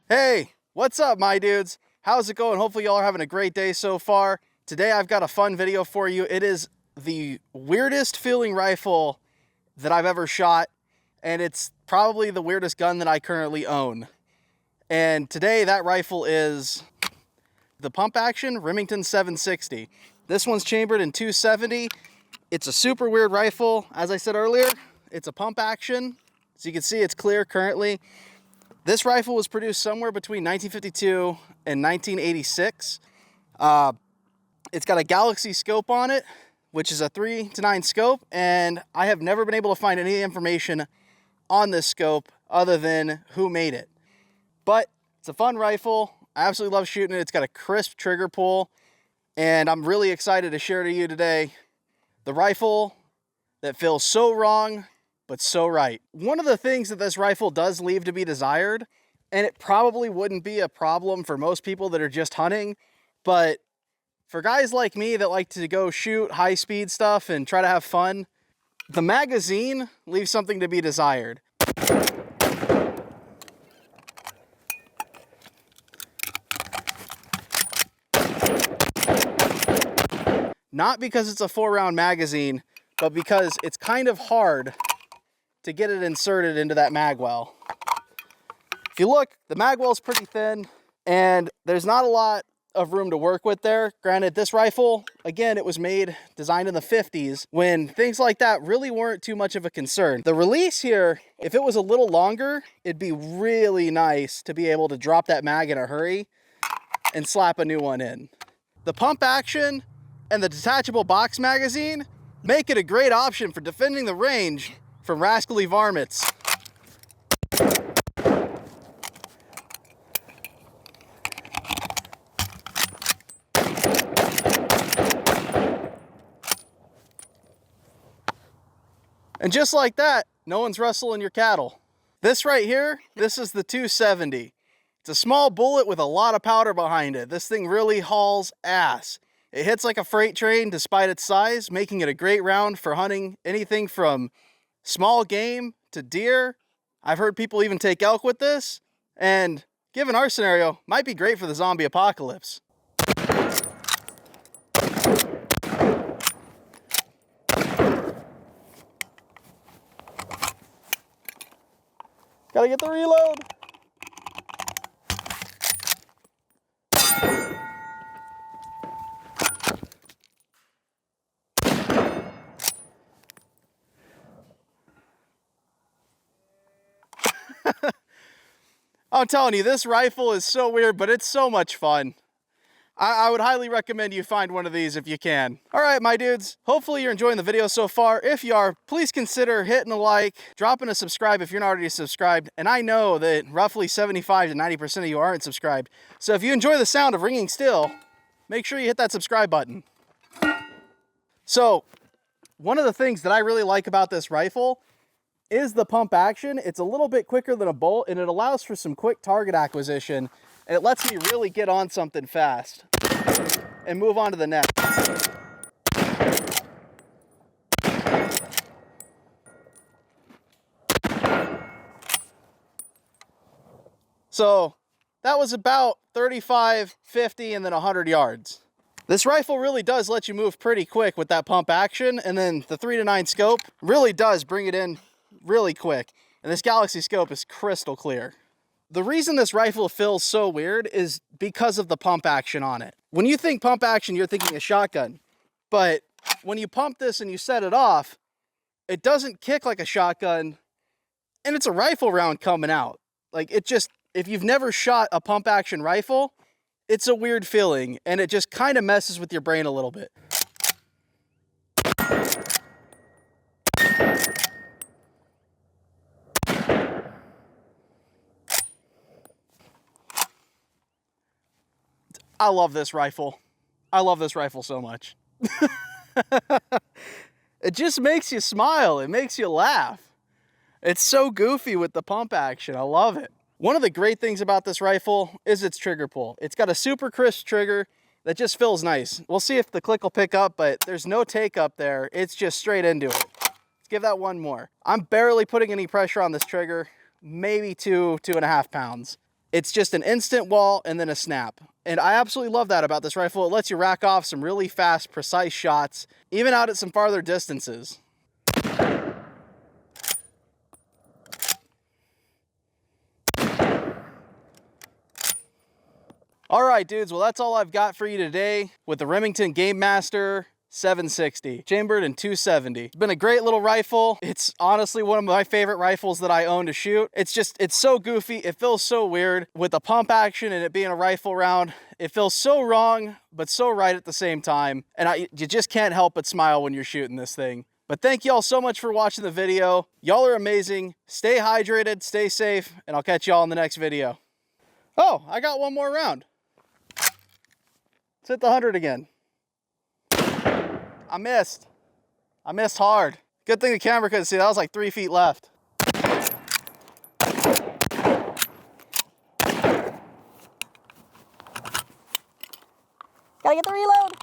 Hey, what's up, my dudes? How's it going? Hopefully y'all are having a great day so far. Today I've got a fun video for you. It is the weirdest feeling rifle that I've ever shot, and it's probably the weirdest gun that I currently own. And today that rifle is the pump action Remington 760. This one's chambered in 270. It's a super weird rifle. As I said earlier, it's a pump action. So you can see it's clear currently. This rifle was produced somewhere between 1952 and 1986. It's got a Galaxy scope on it, which is a 3:9 scope, and I have never been able to find any information on this scope other than who made it. But it's a fun rifle. I absolutely love shooting it. It's got a crisp trigger pull, and I'm really excited to share to you today the rifle that feels so wrong but so right. One of the things that this rifle does leave to be desired, and it probably wouldn't be a problem for most people that are just hunting, but for guys like me that like to go shoot high-speed stuff and try to have fun, the magazine leaves something to be desired. Not because it's a 4-round magazine, but because it's kind of hard to get it inserted into that mag well. If you look, the mag well is pretty thin, and there's not a lot of room to work with there. Granted, this rifle, again, it was designed in the 50s, when things like that really weren't too much of a concern. The release here, if it was a little longer, it'd be really nice to be able to drop that mag in a hurry and slap a new one in. The pump action and the detachable box magazine make it a great option for defending the range from rascally varmints. And just like that, no one's rustling your cattle. This right here, this is the 270. It's a small bullet with a lot of powder behind it. This thing really hauls ass. It hits like a freight train despite its size, making it a great round for hunting anything from small game to deer. I've heard people even take elk with this, and given our scenario, might be great for the zombie apocalypse. Gotta get the reload. I'm telling you, this rifle is so weird, but it's so much fun. I would highly recommend you find one of these if you can. All right, my dudes, hopefully you're enjoying the video so far. If you are, please consider hitting a like, dropping a subscribe if you're not already subscribed. And I know that roughly 75 to 90% of you aren't subscribed. So if you enjoy the sound of ringing steel, make sure you hit that subscribe button. So one of the things that I really like about this rifle is the pump action. It's a little bit quicker than a bolt, and it allows for some quick target acquisition, and it lets me really get on something fast and move on to the next. So that was about 35, 50, and then 100 yards. This rifle really does let you move pretty quick with that pump action, and then the 3:9 scope really does bring it in really quick. And this Galaxy scope is crystal clear. The reason this rifle feels so weird is because of the pump action on it. When you think pump action, you're thinking a shotgun. But when you pump this and you set it off, it doesn't kick like a shotgun, and it's a rifle round coming out. Like, it just, if you've never shot a pump action rifle, it's a weird feeling, and it just kind of messes with your brain a little bit. I love this rifle. I love this rifle so much. It just makes you smile. It makes you laugh. It's so goofy with the pump action. I love it. One of the great things about this rifle is its trigger pull. It's got a super crisp trigger that just feels nice. We'll see if the click will pick up, but there's no take up there. It's just straight into it. Let's give that one more. I'm barely putting any pressure on this trigger, maybe 2.5 pounds. It's just an instant wall and then a snap. And I absolutely love that about this rifle. It lets you rack off some really fast, precise shots, even out at some farther distances. All right, dudes, well, that's all I've got for you today with the Remington Gamemaster 760, chambered in 270. It's been a great little rifle. It's honestly one of my favorite rifles that I own to shoot. It's so goofy. It feels so weird with the pump action and it being a rifle round. It feels so wrong, but so right at the same time. And you just can't help but smile when you're shooting this thing. But thank y'all so much for watching the video. Y'all are amazing. Stay hydrated, stay safe, and I'll catch y'all in the next video. Oh, I got one more round. Let's hit the 100 again. I missed. I missed hard. Good thing the camera couldn't see. That was like 3 feet left. Gotta get the reload.